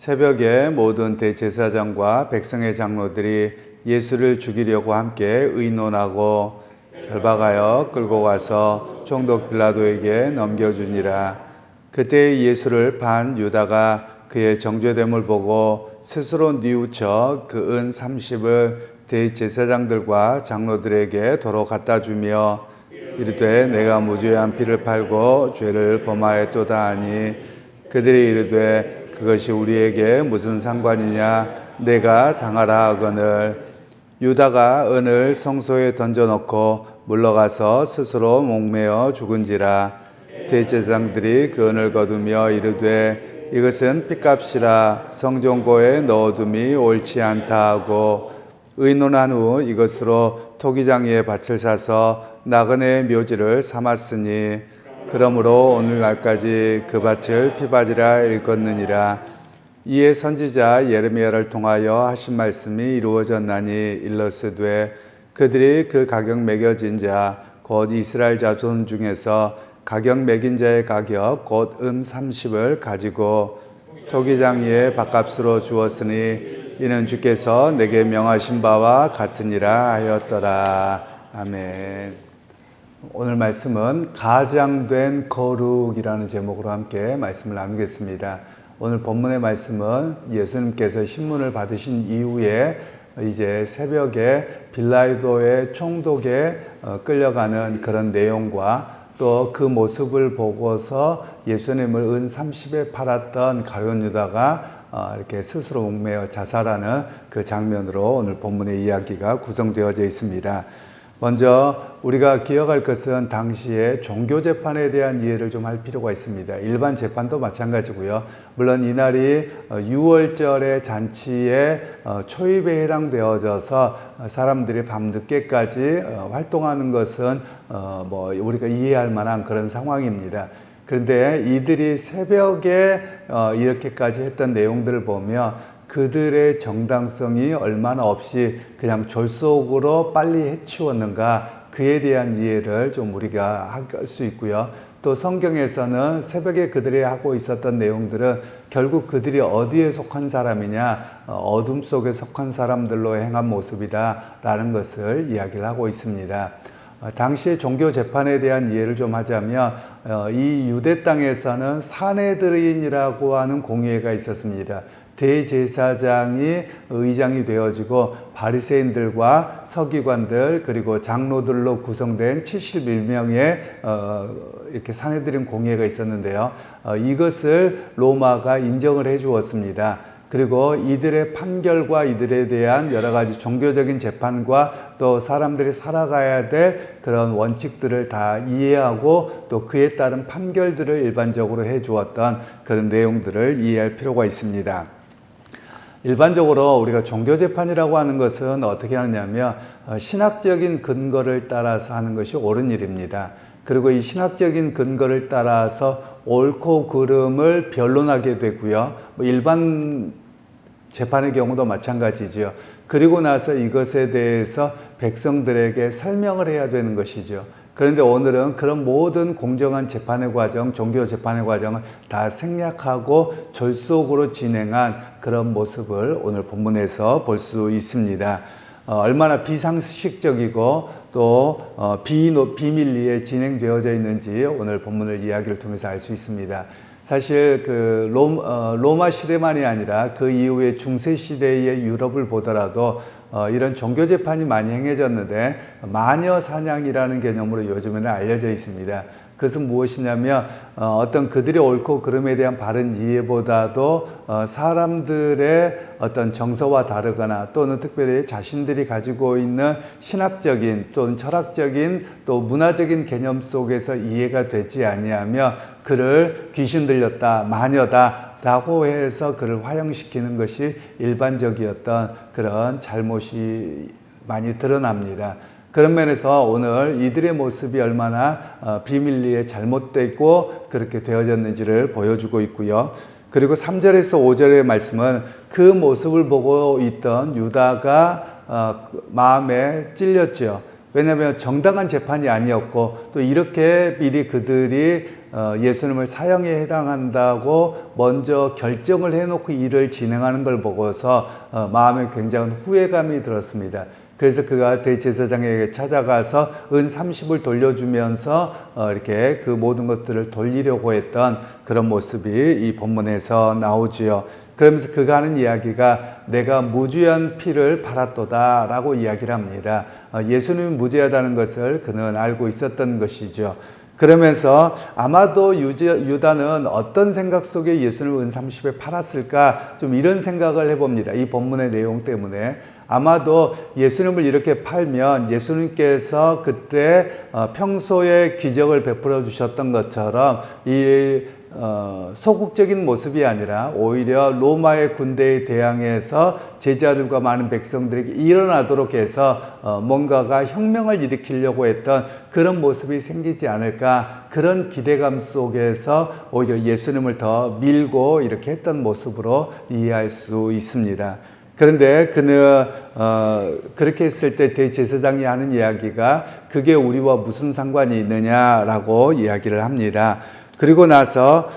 새벽에 모든 대제사장과 백성의 장로들이 예수를 죽이려고 함께 의논하고 결박하여 끌고 가서 총독 빌라도에게 넘겨주니라. 그때 예수를 판 유다가 그의 정죄됨을 보고 스스로 뉘우쳐 그 은 30을 대제사장들과 장로들에게 도로 갖다 주며 이르되 내가 무죄한 피를 팔고 죄를 범하였도다 하니 그들이 이르되 그것이 우리에게 무슨 상관이냐 내가 당하라 하거늘 유다가 은을 성소에 던져놓고 물러가서 스스로 목매어 죽은지라. 대제사장들이 그 은을 거두며 이르되 이것은 핏값이라 성전고에 넣어둠이 옳지 않다 하고 의논한 후 이것으로 토기장이의 밭을 사서 나그네의 묘지를 삼았으니 그러므로 오늘날까지 그 밭을 피바지라 일컫느니라. 이에 선지자 예레미야를 통하여 하신 말씀이 이루어졌나니 일러스되 그들이 그 가격 매겨진 자 곧 이스라엘 자손 중에서 가격 매긴 자의 가격 곧 30을 가지고 토기장이의 밭값으로 주었으니 이는 주께서 내게 명하신 바와 같으니라 하였더라. 아멘. 오늘 말씀은 가장된 거룩이라는 제목으로 함께 말씀을 나누겠습니다. 오늘 본문의 말씀은 예수님께서 신문을 받으신 이후에 이제 새벽에 빌라도의 총독에 끌려가는 그런 내용과 또 그 모습을 보고서 예수님을 은 30에 팔았던 가룟 유다가 이렇게 스스로 목매어 자살하는 그 장면으로 오늘 본문의 이야기가 구성되어져 있습니다. 먼저 우리가 기억할 것은 당시에 종교 재판에 대한 이해를 좀 할 필요가 있습니다. 일반 재판도 마찬가지고요. 물론 이날이 유월절의 잔치의 초입에 해당되어져서 사람들이 밤늦게까지 활동하는 것은 우리가 이해할 만한 그런 상황입니다. 그런데 이들이 새벽에 이렇게까지 했던 내용들을 보면 그들의 정당성이 얼마나 없이 그냥 졸속으로 빨리 해치웠는가 그에 대한 이해를 좀 우리가 할 수 있고요. 또 성경에서는 새벽에 그들이 하고 있었던 내용들은 결국 그들이 어디에 속한 사람이냐 어둠 속에 속한 사람들로 행한 모습이다 라는 것을 이야기를 하고 있습니다. 당시의 종교 재판에 대한 이해를 좀 하자면 이 유대 땅에서는 사내들인이라고 하는 공회가 있었습니다. 대제사장이 의장이 되어지고 바리새인들과 서기관들 그리고 장로들로 구성된 71명의 이렇게 사내들인 공회가 있었는데요. 이것을 로마가 인정을 해 주었습니다. 그리고 이들의 판결과 이들에 대한 여러 가지 종교적인 재판과 또 사람들이 살아가야 될 그런 원칙들을 다 이해하고 또 그에 따른 판결들을 일반적으로 해 주었던 그런 내용들을 이해할 필요가 있습니다. 일반적으로 우리가 종교재판이라고 하는 것은 어떻게 하느냐면 신학적인 근거를 따라서 하는 것이 옳은 일입니다. 그리고 이 신학적인 근거를 따라서 옳고 그름을 변론하게 되고요. 일반 재판의 경우도 마찬가지죠. 그리고 나서 이것에 대해서 백성들에게 설명을 해야 되는 것이죠. 그런데 오늘은 그런 모든 공정한 재판의 과정, 종교 재판의 과정을 다 생략하고 졸속으로 진행한 그런 모습을 오늘 본문에서 볼 수 있습니다. 얼마나 비상식적이고 또 비밀리에 진행되어져 있는지 오늘 본문을 이야기를 통해서 알 수 있습니다. 사실 그 로마 시대만이 아니라 그 이후에 중세 시대의 유럽을 보더라도 이런 종교 재판이 많이 행해졌는데 마녀 사냥이라는 개념으로 요즘에는 알려져 있습니다. 그것은 무엇이냐면 어떤 그들의 옳고 그름에 대한 바른 이해보다도 사람들의 어떤 정서와 다르거나 또는 특별히 자신들이 가지고 있는 신학적인 또는 철학적인 또 문화적인 개념 속에서 이해가 되지 아니하며 그를 귀신 들렸다, 마녀다 라고 해서 그를 화형시키는 것이 일반적이었던 그런 잘못이 많이 드러납니다. 그런 면에서 오늘 이들의 모습이 얼마나 비밀리에 잘못되고 그렇게 되어졌는지를 보여주고 있고요. 그리고 3절에서 5절의 말씀은 그 모습을 보고 있던 유다가 마음에 찔렸죠. 왜냐하면 정당한 재판이 아니었고 또 이렇게 미리 그들이 예수님을 사형에 해당한다고 먼저 결정을 해놓고 일을 진행하는 걸 보고서 마음에 굉장한 후회감이 들었습니다. 그래서 그가 대제사장에게 찾아가서 은 30을 돌려주면서 이렇게 그 모든 것들을 돌리려고 했던 그런 모습이 이 본문에서 나오지요. 그러면서 그가 하는 이야기가 내가 무죄한 피를 팔았도다 라고 이야기를 합니다. 예수님이 무죄하다는 것을 그는 알고 있었던 것이죠. 그러면서 아마도 유다는 어떤 생각 속에 예수님을 은 30에 팔았을까, 좀 이런 생각을 해봅니다. 이 본문의 내용 때문에. 아마도 예수님을 이렇게 팔면 예수님께서 그때 평소에 기적을 베풀어 주셨던 것처럼 이 소극적인 모습이 아니라 오히려 로마의 군대에 대항해서 제자들과 많은 백성들에게 일어나도록 해서 뭔가가 혁명을 일으키려고 했던 그런 모습이 생기지 않을까, 그런 기대감 속에서 오히려 예수님을 더 밀고 이렇게 했던 모습으로 이해할 수 있습니다. 그런데 그는 그렇게 했을 때 대제사장이 하는 이야기가 그게 우리와 무슨 상관이 있느냐라고 이야기를 합니다. 그리고 나서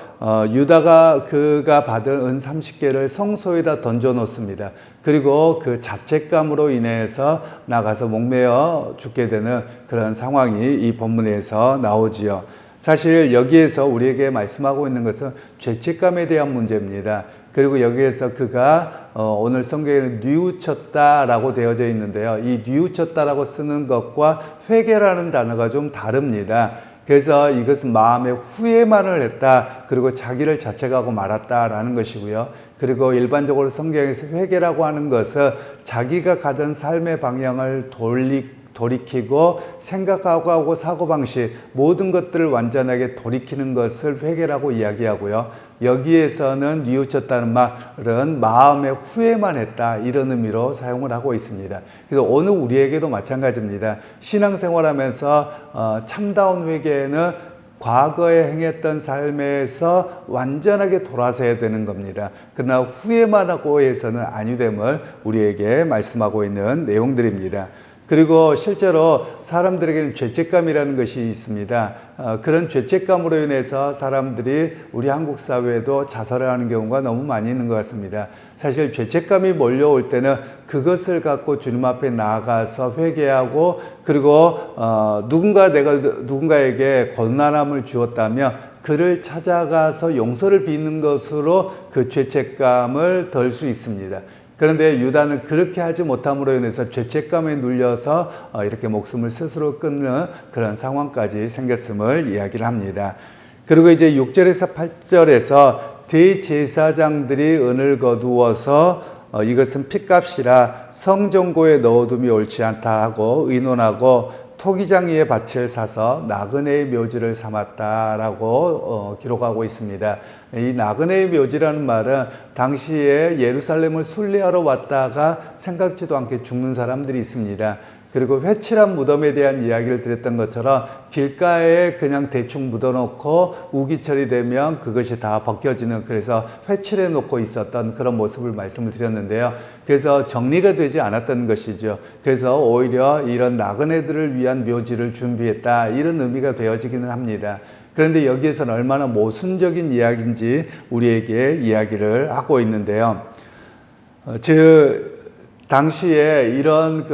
유다가 그가 받은 은 30개를 성소에다 던져 놓습니다. 그리고 그 자책감으로 인해서 나가서 목매어 죽게 되는 그런 상황이 이 본문에서 나오지요. 사실 여기에서 우리에게 말씀하고 있는 것은 죄책감에 대한 문제입니다. 그리고 여기에서 그가 오늘 성경에는 뉘우쳤다라고 되어져 있는데요. 이 뉘우쳤다라고 쓰는 것과 회개라는 단어가 좀 다릅니다. 그래서 이것은 마음의 후회만을 했다, 그리고 자기를 자책하고 말았다라는 것이고요. 그리고 일반적으로 성경에서 회개라고 하는 것은 자기가 가던 삶의 방향을 돌이키고 생각하고 사고방식 모든 것들을 완전하게 돌이키는 것을 회개라고 이야기하고요. 여기에서는 뉘우쳤다는 말은 마음의 후회만 했다, 이런 의미로 사용을 하고 있습니다. 그래서 오늘 우리에게도 마찬가지입니다. 신앙생활하면서 참다운 회개는 과거에 행했던 삶에서 완전하게 돌아서야 되는 겁니다. 그러나 후회만 하고 해서는 아니 됨을 우리에게 말씀하고 있는 내용들입니다. 그리고 실제로 사람들에게는 죄책감이라는 것이 있습니다. 그런 죄책감으로 인해서 사람들이 우리 한국 사회에도 자살을 하는 경우가 너무 많이 있는 것 같습니다. 사실 죄책감이 몰려올 때는 그것을 갖고 주님 앞에 나아가서 회개하고, 그리고 내가 누군가에게 고난함을 주었다면 그를 찾아가서 용서를 빚는 것으로 그 죄책감을 덜 수 있습니다. 그런데 유다는 그렇게 하지 못함으로 인해서 죄책감에 눌려서 이렇게 목숨을 스스로 끊는 그런 상황까지 생겼음을 이야기를 합니다. 그리고 이제 6절에서 8절에서 대제사장들이 은을 거두어서 이것은 핏값이라 성전고에 넣어둠이 옳지 않다 하고 의논하고 토기장 위에 밭을 사서 나그네의 묘지를 삼았다라고 기록하고 있습니다. 이 나그네의 묘지라는 말은 당시에 예루살렘을 순례하러 왔다가 생각지도 않게 죽는 사람들이 있습니다. 그리고 회칠한 무덤에 대한 이야기를 드렸던 것처럼 길가에 그냥 대충 묻어놓고 우기철이 되면 그것이 다 벗겨지는, 그래서 회칠해 놓고 있었던 그런 모습을 말씀을 드렸는데요. 그래서 정리가 되지 않았던 것이죠. 그래서 오히려 이런 나그네들을 위한 묘지를 준비했다, 이런 의미가 되어지기는 합니다. 그런데 여기에서는 얼마나 모순적인 이야기인지 우리에게 이야기를 하고 있는데요. 당시에 이런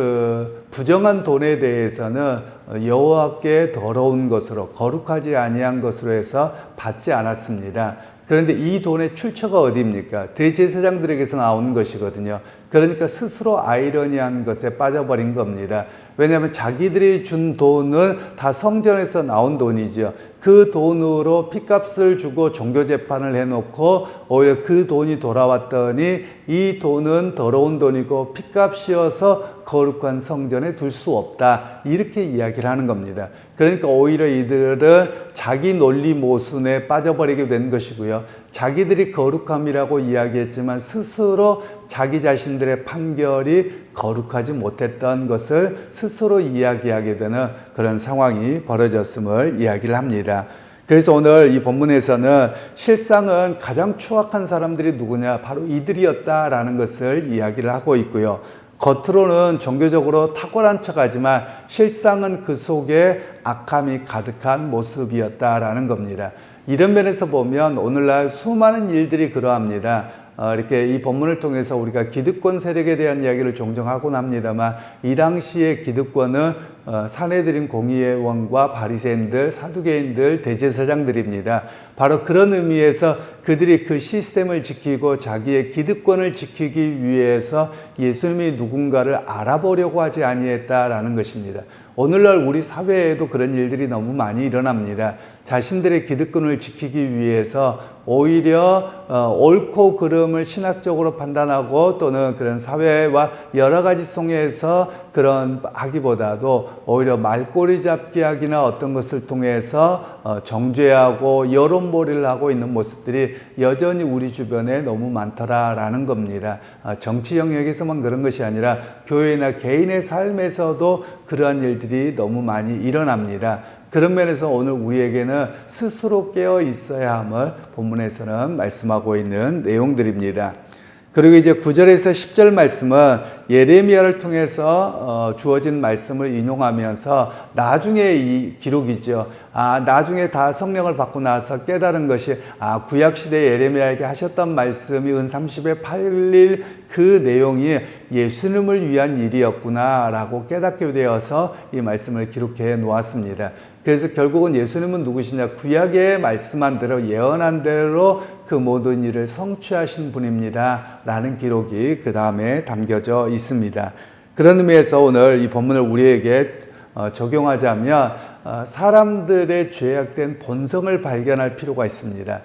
부정한 돈에 대해서는 여호와께 더러운 것으로, 거룩하지 아니한 것으로 해서 받지 않았습니다. 그런데 이 돈의 출처가 어디입니까? 대제사장들에게서 나온 것이거든요. 그러니까 스스로 아이러니한 것에 빠져버린 겁니다. 왜냐하면 자기들이 준 돈은 다 성전에서 나온 돈이죠. 그 돈으로 핏값을 주고 종교재판을 해놓고 오히려 그 돈이 돌아왔더니 이 돈은 더러운 돈이고 핏값이어서 거룩한 성전에 둘 수 없다, 이렇게 이야기를 하는 겁니다. 그러니까 오히려 이들은 자기 논리 모순에 빠져버리게 된 것이고요. 자기들이 거룩함이라고 이야기했지만 스스로 자기 자신들의 판결이 거룩하지 못했던 것을 스스로 이야기하게 되는 그런 상황이 벌어졌음을 이야기를 합니다. 그래서 오늘 이 본문에서는 실상은 가장 추악한 사람들이 누구냐, 바로 이들이었다라는 것을 이야기를 하고 있고요. 겉으로는 종교적으로 탁월한 척하지만 실상은 그 속에 악함이 가득한 모습이었다라는 겁니다. 이런 면에서 보면 오늘날 수많은 일들이 그러합니다. 이렇게 이 본문을 통해서 우리가 기득권 세력에 대한 이야기를 종종 하곤 합니다만, 이 당시의 기득권은 사내들인 공의회원과 바리새인들, 사두개인들, 대제사장들입니다. 바로 그런 의미에서 그들이 그 시스템을 지키고 자기의 기득권을 지키기 위해서 예수님이 누군가를 알아보려고 하지 아니했다라는 것입니다. 오늘날 우리 사회에도 그런 일들이 너무 많이 일어납니다. 자신들의 기득권을 지키기 위해서 오히려 옳고 그름을 신학적으로 판단하고 또는 그런 사회와 여러 가지 속에서 그런 하기보다도 오히려 말꼬리 잡기 하기나 어떤 것을 통해서 정죄하고 여론몰이를 하고 있는 모습들이 여전히 우리 주변에 너무 많더라라는 겁니다. 정치 영역에서만 그런 것이 아니라 교회나 개인의 삶에서도 그러한 일들이 너무 많이 일어납니다. 그런 면에서 오늘 우리에게는 스스로 깨어 있어야 함을 본문에서는 말씀하고 있는 내용들입니다. 그리고 이제 9절에서 10절 말씀은 예레미야를 통해서 주어진 말씀을 인용하면서 나중에 이 기록이죠. 나중에 다 성령을 받고 나서 깨달은 것이 구약시대 예레미야에게 하셨던 말씀이 은30에 8일 그 내용이 예수님을 위한 일이었구나 라고 깨닫게 되어서 이 말씀을 기록해 놓았습니다. 그래서 결국은 예수님은 누구시냐? 구약에 말씀한 대로 예언한 대로 그 모든 일을 성취하신 분입니다 라는 기록이 그 다음에 담겨져 있습니다. 그런 의미에서 오늘 이 본문을 우리에게 적용하자면 사람들의 죄악된 본성을 발견할 필요가 있습니다.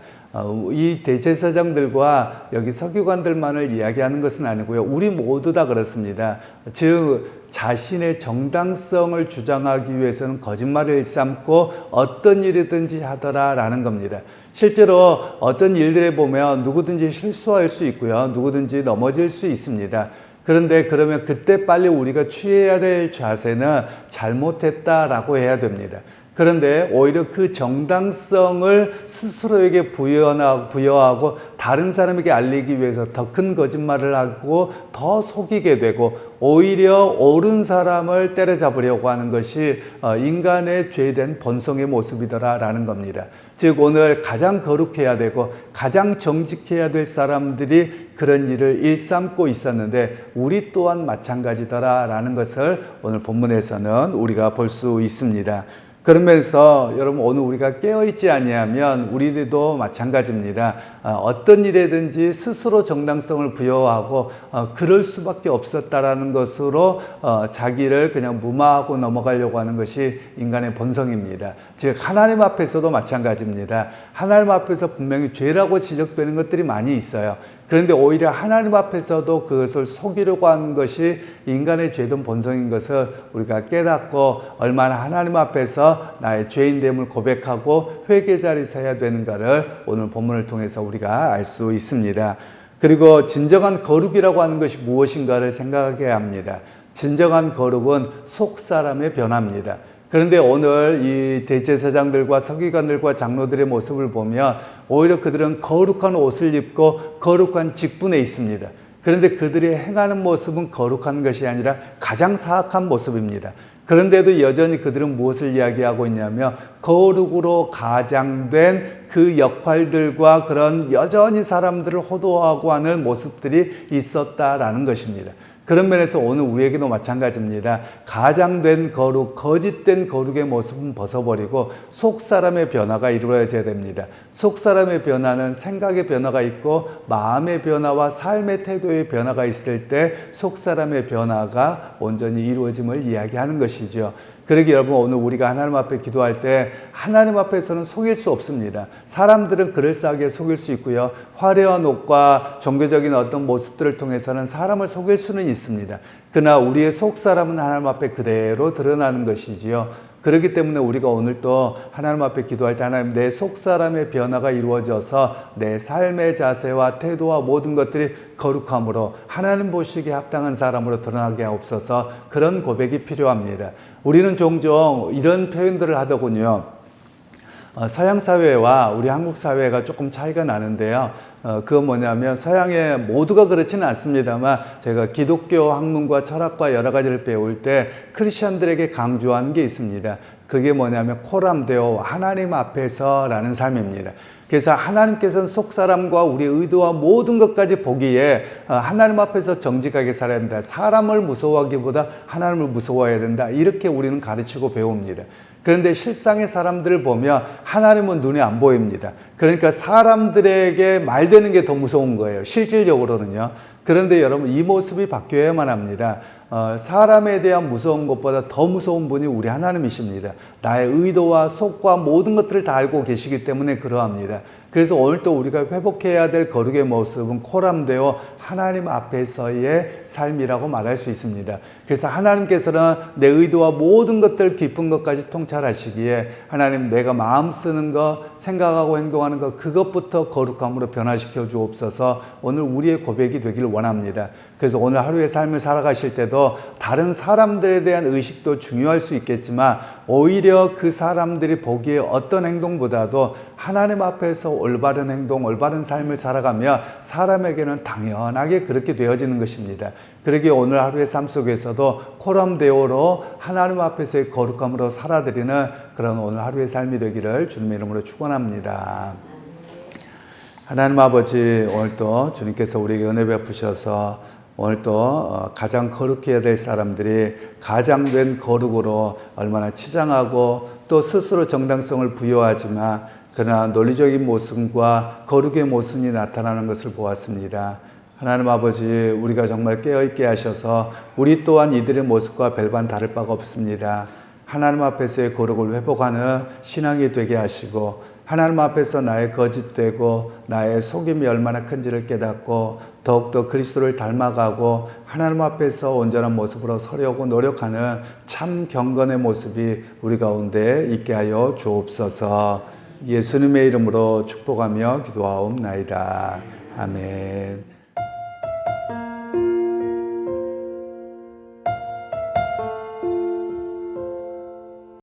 이 대제사장들과 여기 서기관들만을 이야기하는 것은 아니고요. 우리 모두 다 그렇습니다. 즉 자신의 정당성을 주장하기 위해서는 거짓말을 일삼고 어떤 일이든지 하더라라는 겁니다. 실제로 어떤 일들에 보면 누구든지 실수할 수 있고요. 누구든지 넘어질 수 있습니다. 그런데 그러면 그때 빨리 우리가 취해야 될 자세는 잘못했다라고 해야 됩니다. 그런데 오히려 그 정당성을 스스로에게 부여하고 다른 사람에게 알리기 위해서 더 큰 거짓말을 하고 더 속이게 되고 오히려 옳은 사람을 때려잡으려고 하는 것이 인간의 죄된 본성의 모습이더라라는 겁니다. 즉 오늘 가장 거룩해야 되고 가장 정직해야 될 사람들이 그런 일을 일삼고 있었는데 우리 또한 마찬가지더라라는 것을 오늘 본문에서는 우리가 볼 수 있습니다. 그러면서 여러분 오늘 우리가 깨어있지 아니하면 우리들도 마찬가지입니다. 어떤 일에든지 스스로 정당성을 부여하고 그럴 수밖에 없었다라는 것으로 자기를 그냥 무마하고 넘어가려고 하는 것이 인간의 본성입니다. 즉 하나님 앞에서도 마찬가지입니다. 하나님 앞에서 분명히 죄라고 지적되는 것들이 많이 있어요. 그런데 오히려 하나님 앞에서도 그것을 속이려고 하는 것이 인간의 죄된 본성인 것을 우리가 깨닫고 얼마나 하나님 앞에서 나의 죄인됨을 고백하고 회개 자리에 서야 되는가를 오늘 본문을 통해서 우리가 알 수 있습니다. 그리고 진정한 거룩이라고 하는 것이 무엇인가를 생각하게 합니다. 진정한 거룩은 속 사람의 변화입니다. 그런데 오늘 이 대제사장들과 서기관들과 장로들의 모습을 보면 오히려 그들은 거룩한 옷을 입고 거룩한 직분에 있습니다. 그런데 그들이 행하는 모습은 거룩한 것이 아니라 가장 사악한 모습입니다. 그런데도 여전히 그들은 무엇을 이야기하고 있냐면 거룩으로 가장된 그 역할들과 그런 여전히 사람들을 호도하고 하는 모습들이 있었다라는 것입니다. 그런 면에서 오늘 우리에게도 마찬가지입니다. 가장된 거룩, 거짓된 거룩의 모습은 벗어버리고 속 사람의 변화가 이루어져야 됩니다. 속 사람의 변화는 생각의 변화가 있고 마음의 변화와 삶의 태도의 변화가 있을 때 속 사람의 변화가 온전히 이루어짐을 이야기하는 것이죠. 그러기 여러분 오늘 우리가 하나님 앞에 기도할 때 하나님 앞에서는 속일 수 없습니다. 사람들은 그럴싸하게 속일 수 있고요. 화려한 옷과 종교적인 어떤 모습들을 통해서는 사람을 속일 수는 있습니다. 그러나 우리의 속 사람은 하나님 앞에 그대로 드러나는 것이지요. 그렇기 때문에 우리가 오늘 또 하나님 앞에 기도할 때 하나님 내 속 사람의 변화가 이루어져서 내 삶의 자세와 태도와 모든 것들이 거룩함으로 하나님 보시기에 합당한 사람으로 드러나게 하옵소서. 그런 고백이 필요합니다. 우리는 종종 이런 표현들을 하더군요. 서양 사회와 우리 한국 사회가 조금 차이가 나는데요. 그건 뭐냐면 서양의 모두가 그렇지는 않습니다만 제가 기독교 학문과 철학과 여러 가지를 배울 때 크리스천들에게 강조하는 게 있습니다. 그게 뭐냐면 코람데오, 하나님 앞에서라는 삶입니다. 그래서 하나님께서는 속사람과 우리의 의도와 모든 것까지 보기에 하나님 앞에서 정직하게 살아야 된다. 사람을 무서워하기보다 하나님을 무서워해야 된다. 이렇게 우리는 가르치고 배웁니다. 그런데 실상의 사람들을 보면 하나님은 눈에 안 보입니다. 그러니까 사람들에게 말되는 게 더 무서운 거예요. 실질적으로는요. 그런데 여러분 이 모습이 바뀌어야만 합니다. 사람에 대한 무서운 것보다 더 무서운 분이 우리 하나님이십니다. 나의 의도와 속과 모든 것들을 다 알고 계시기 때문에 그러합니다. 그래서 오늘 또 우리가 회복해야 될 거룩의 모습은 코람되어 하나님 앞에서의 삶이라고 말할 수 있습니다. 그래서 하나님께서는 내 의도와 모든 것들 깊은 것까지 통찰하시기에 하나님 내가 마음 쓰는 것, 생각하고 행동하는 것 그것부터 거룩함으로 변화시켜 주옵소서. 오늘 우리의 고백이 되길 원합니다. 그래서 오늘 하루의 삶을 살아가실 때도 다른 사람들에 대한 의식도 중요할 수 있겠지만 오히려 그 사람들이 보기에 어떤 행동보다도 하나님 앞에서 올바른 행동, 올바른 삶을 살아가며 사람에게는 당연하게 그렇게 되어지는 것입니다. 그러기에 오늘 하루의 삶 속에서도 코람데오로 하나님 앞에서의 거룩함으로 살아드리는 그런 오늘 하루의 삶이 되기를 주님의 이름으로 축원합니다. 하나님 아버지, 오늘도 주님께서 우리에게 은혜 베푸셔서 오늘도 가장 거룩해야 될 사람들이 가장된 거룩으로 얼마나 치장하고 또 스스로 정당성을 부여하지만 그러나 논리적인 모습과 거룩의 모습이 나타나는 것을 보았습니다. 하나님 아버지, 우리가 정말 깨어있게 하셔서 우리 또한 이들의 모습과 별반 다를 바가 없습니다. 하나님 앞에서의 거룩을 회복하는 신앙이 되게 하시고 하나님 앞에서 나의 거짓되고 나의 속임이 얼마나 큰지를 깨닫고 더욱더 그리스도를 닮아가고 하나님 앞에서 온전한 모습으로 서려고 노력하는 참 경건의 모습이 우리 가운데 있게 하여 주옵소서. 예수님의 이름으로 축복하며 기도하옵나이다. 아멘.